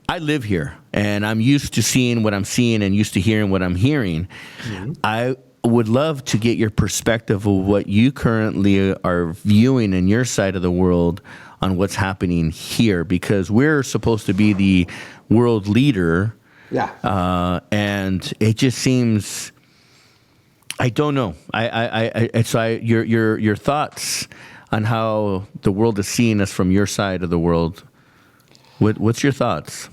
Speaker 2: I live here, and I'm used to seeing what I'm seeing, and used to hearing what I'm hearing. Mm-hmm. I would love to get your perspective of what you currently are viewing in your side of the world on what's happening here, because we're supposed to be the world leader.
Speaker 3: Yeah.
Speaker 2: And it just seems, I don't know. Your thoughts on how the world is seeing us from your side of the world. What's your thoughts?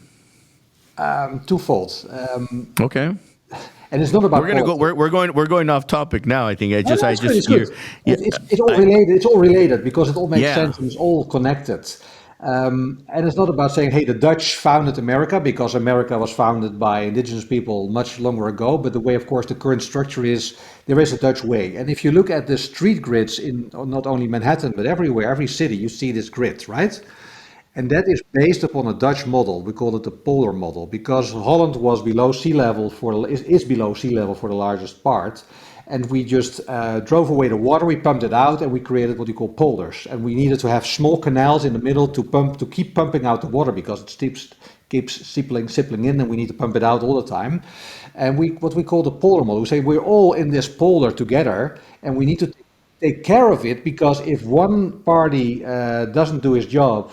Speaker 3: Twofold.
Speaker 2: Okay.
Speaker 3: And it's not about.
Speaker 2: We're going off topic now. I think
Speaker 3: It's good. It's all related. It's all related because it all makes sense and it's all connected. And it's not about saying, hey, the Dutch founded America, because America was founded by indigenous people much longer ago. But the way, of course, the current structure is, there is a Dutch way. And if you look at the street grids in not only Manhattan, but everywhere, every city, you see this grid, right? And that is based upon a Dutch model. We call it the polar model, because Holland was below sea level is below sea level for the largest part. And we just drove away the water, we pumped it out, and we created what we call polders. And we needed to have small canals in the middle to keep pumping out the water, because it keeps sipping in, and we need to pump it out all the time. And what we call the polar model, we say we're all in this polar together, and we need to take care of it, because if one party doesn't do his job,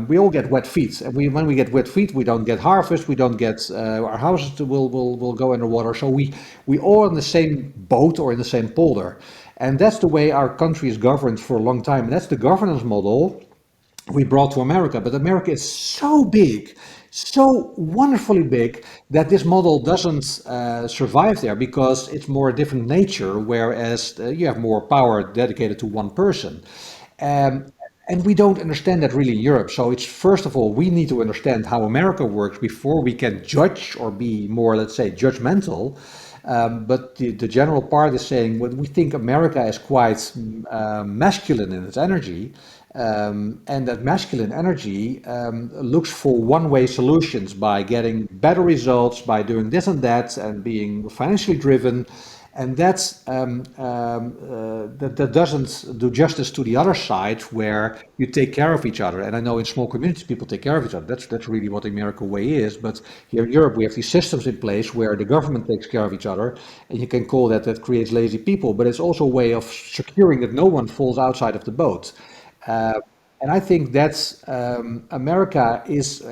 Speaker 3: we all get wet feet. And when we get wet feet, we don't get harvest, we don't get, our houses will go underwater. So we all in the same boat or in the same polder. And that's the way our country is governed for a long time. And that's the governance model we brought to America. But America is so big, so wonderfully big, that this model doesn't survive there, because it's more a different nature, whereas you have more power dedicated to one person. And we don't understand that really in Europe. So it's, first of all, we need to understand how America works before we can judge or be more, let's say, judgmental. But the general part is saying, when we think America is quite masculine in its energy, and that masculine energy looks for one-way solutions by getting better results, by doing this and that, and being financially driven. And that doesn't do justice to the other side, where you take care of each other. And I know in small communities people take care of each other. That's really what the American way is. But here in Europe we have these systems in place where the government takes care of each other, and you can call that creates lazy people. But it's also a way of securing that no one falls outside of the boat. And I think that's America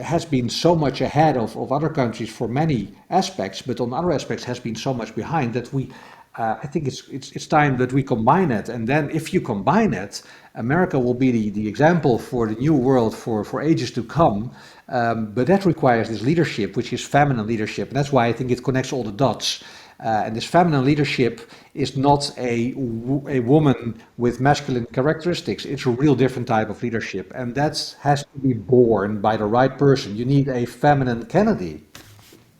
Speaker 3: has been so much ahead of other countries for many aspects, but on other aspects has been so much behind that I think it's time that we combine it. And then if you combine it, America will be the example for the new world for ages to come. But that requires this leadership, which is feminine leadership, and that's why I think it connects all the dots. And this feminine leadership is not a woman with masculine characteristics. It's a real different type of leadership. And that has to be born by the right person. You need a feminine Kennedy.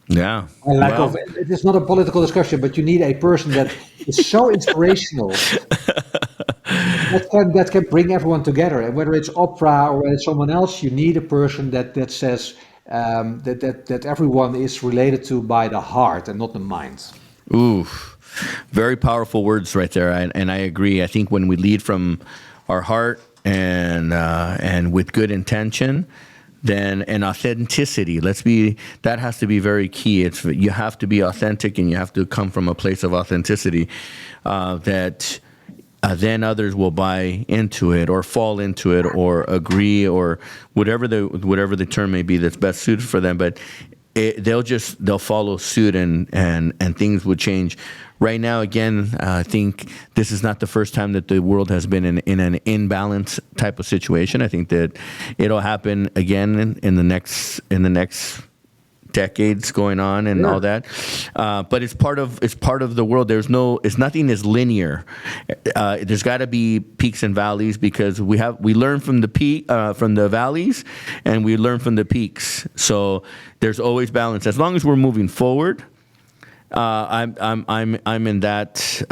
Speaker 2: Yeah.
Speaker 3: It is not a political discussion, but you need a person that is so inspirational that can bring everyone together. And whether it's Oprah or it's someone else, you need a person that says that everyone is related to by the heart and not the mind.
Speaker 2: Ooh, very powerful words right there, and I agree. I think when we lead from our heart and with good intention, then and authenticity. That has to be very key. You have to be authentic, and you have to come from a place of authenticity. Then others will buy into it, or fall into it, or agree, or whatever the term may be that's best suited for them. But they'll follow suit, and things would change. Right now, again, I think this is not the first time that the world has been in an imbalance type of situation. I think that it'll happen again in the next decades going on and all that. But it's part of the world. Nothing is linear. There's got to be peaks and valleys, because we learn from the valleys, and we learn from the peaks. So there's always balance. As long as we're moving forward, I'm in that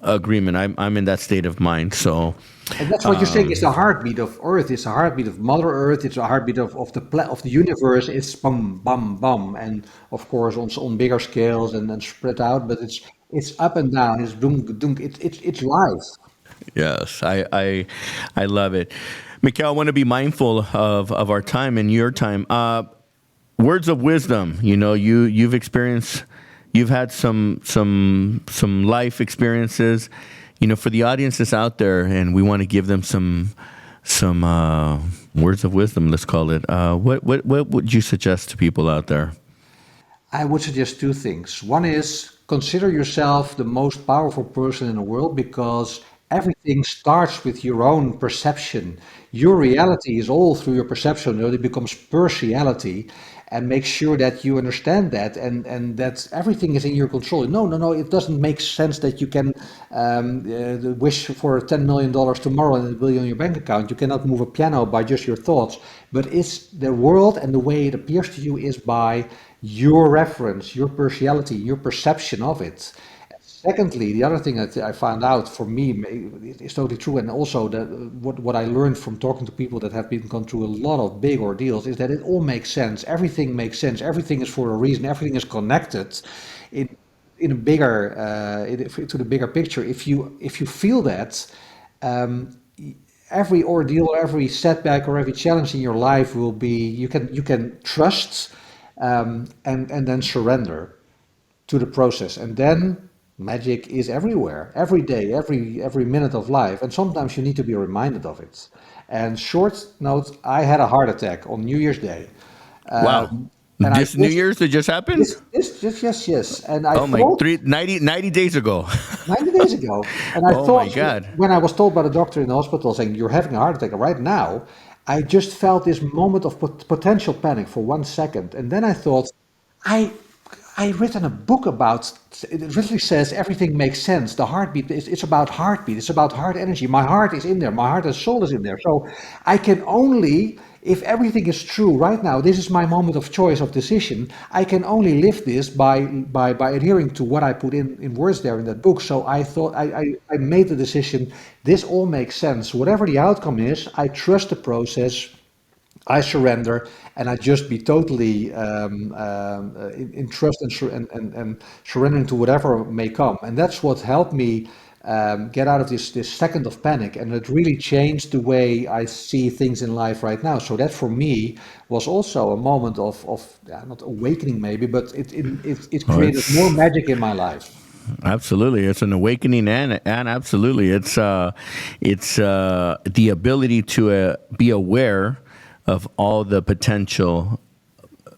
Speaker 2: agreement. I'm in that state of mind. So.
Speaker 3: And that's what you're saying is the heartbeat of Earth. It's the heartbeat of Mother Earth. It's the heartbeat of the universe. It's bum bum bum, and of course on bigger scales and spread out. But it's up and down. It's dunk dunk. It's life.
Speaker 2: Yes, I love it. Machiel, I want to be mindful of our time and your time. Words of wisdom. You've experienced. You've had some life experiences. For the audience that's out there, and we want to give them some words of wisdom, let's call it. What would you suggest to people out there?
Speaker 3: I would suggest two things. One is consider yourself the most powerful person in the world, because everything starts with your own perception. Your reality is all through your perception. It becomes personality. And make sure that you understand that, and that everything is in your control. No, it doesn't make sense that you can wish for $10 million tomorrow and it will be on your bank account. You cannot move a piano by just your thoughts, but it's the world, and the way it appears to you is by your reference, your personality, your perception of it. Secondly, the other thing that I found out, for me, is totally true, and also what I learned from talking to people that have gone through a lot of big ordeals, is that it all makes sense. Everything makes sense. Everything is for a reason. Everything is connected in a bigger to the bigger picture. If you feel that, every ordeal, every setback, or every challenge in your life will be, you can trust, and then surrender to the process, and then magic is everywhere, every day, every minute of life, and sometimes you need to be reminded of it. And short note, I had a heart attack on New Year's Day.
Speaker 2: Wow. And this New Year's that just happened?
Speaker 3: Yes. And I
Speaker 2: thought 90 days ago.
Speaker 3: 90 days ago. And I
Speaker 2: thought,
Speaker 3: my
Speaker 2: God.
Speaker 3: When I was told by the doctor in the hospital saying, you're having a heart attack right now, I just felt this moment of potential panic for 1 second. And then I thought, I written a book about, it literally says everything makes sense. The heartbeat, it's about heartbeat. It's about heart energy. My heart is in there. My heart and soul is in there. So I can only, if everything is true right now, this is my moment of choice, of decision. I can only live this by adhering to what I put in words there in that book. So I thought, I made the decision, this all makes sense. Whatever the outcome is, I trust the process. I surrender, and I just be totally in trust and surrendering to whatever may come. And that's what helped me get out of this second of panic, and it really changed the way I see things in life right now. So that for me was also a moment of not awakening maybe, but it created more magic in my life.
Speaker 2: Absolutely, it's an awakening, and absolutely, it's the ability to be aware of all the potential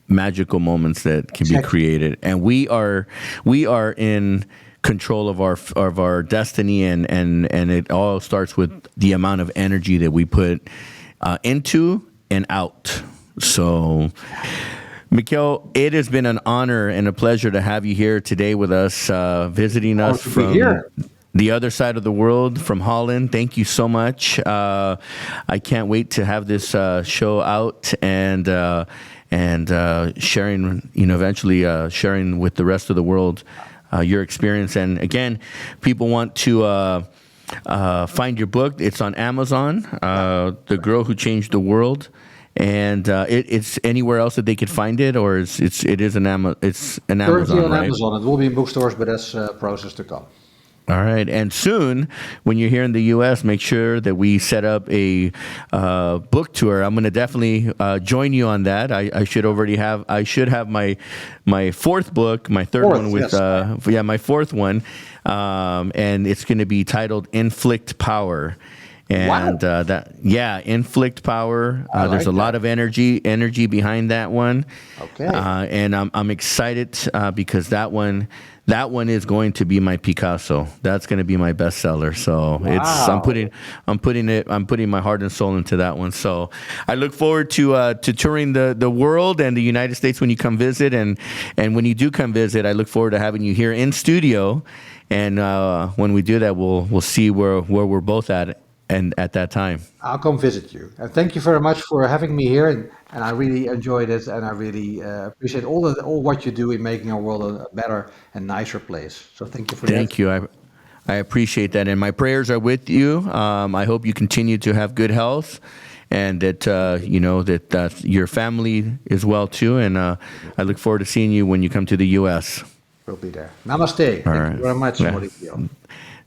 Speaker 2: magical moments that can be created, and we are in control of our destiny, and it all starts with the amount of energy that we put into and out. So, Machiel, it has been an honor and a pleasure to have you here today with us, visiting us from the other side of the world, from Holland. Thank you so much. I can't wait to have this show out and sharing, eventually sharing with the rest of the world your experience. And again, people want to find your book. It's on Amazon, The Girl Who Changed the World. And it's anywhere else that they could find it, or it is an Amazon,
Speaker 3: Currently on
Speaker 2: right?
Speaker 3: Amazon. It will be in bookstores, but that's a process to come.
Speaker 2: All right, and soon, when you're here in the U.S., make sure that we set up a book tour. I'm going to definitely join you on that. I should have my fourth book, my third one with my fourth one, and it's going to be titled Inflict Power. And inflict power. There's a lot of energy behind that one.
Speaker 3: Okay.
Speaker 2: And I'm excited because that one is going to be my Picasso. That's going to be my bestseller. So I'm putting my heart and soul into that one. So I look forward to touring the world and the United States when you come visit. And when you do come visit, I look forward to having you here in studio. And when we do that, we'll see where we're both at. And at that time,
Speaker 3: I'll come visit you. And thank you very much for having me here. And I really enjoyed it. And I really appreciate all what you do in making our world a better and nicer place. So thank you for that.
Speaker 2: Thank you. I appreciate that. And my prayers are with you. I hope you continue to have good health and that, that your family is well too. And I look forward to seeing you when you come to the U.S.
Speaker 3: We'll be there. Namaste. Thank you very much, Mauricio.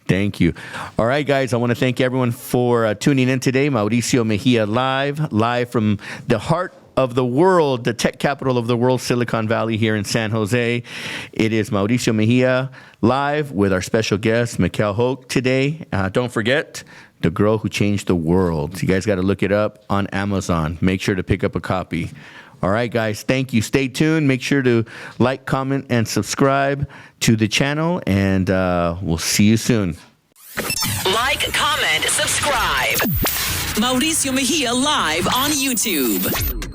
Speaker 2: Thank you. All right, guys, I want to thank everyone for tuning in today. Mauricio Mejia live from the heart of the world, the tech capital of the world, Silicon Valley here in San Jose. It is Mauricio Mejia live with our special guest, Machiel Hoek today. Don't forget, The Girl Who Changed the World. You guys got to look it up on Amazon. Make sure to pick up a copy. All right, guys, thank you. Stay tuned. Make sure to like, comment, and subscribe to the channel, and we'll see you soon.
Speaker 1: Like, comment, subscribe. Mauricio Mejia live on YouTube.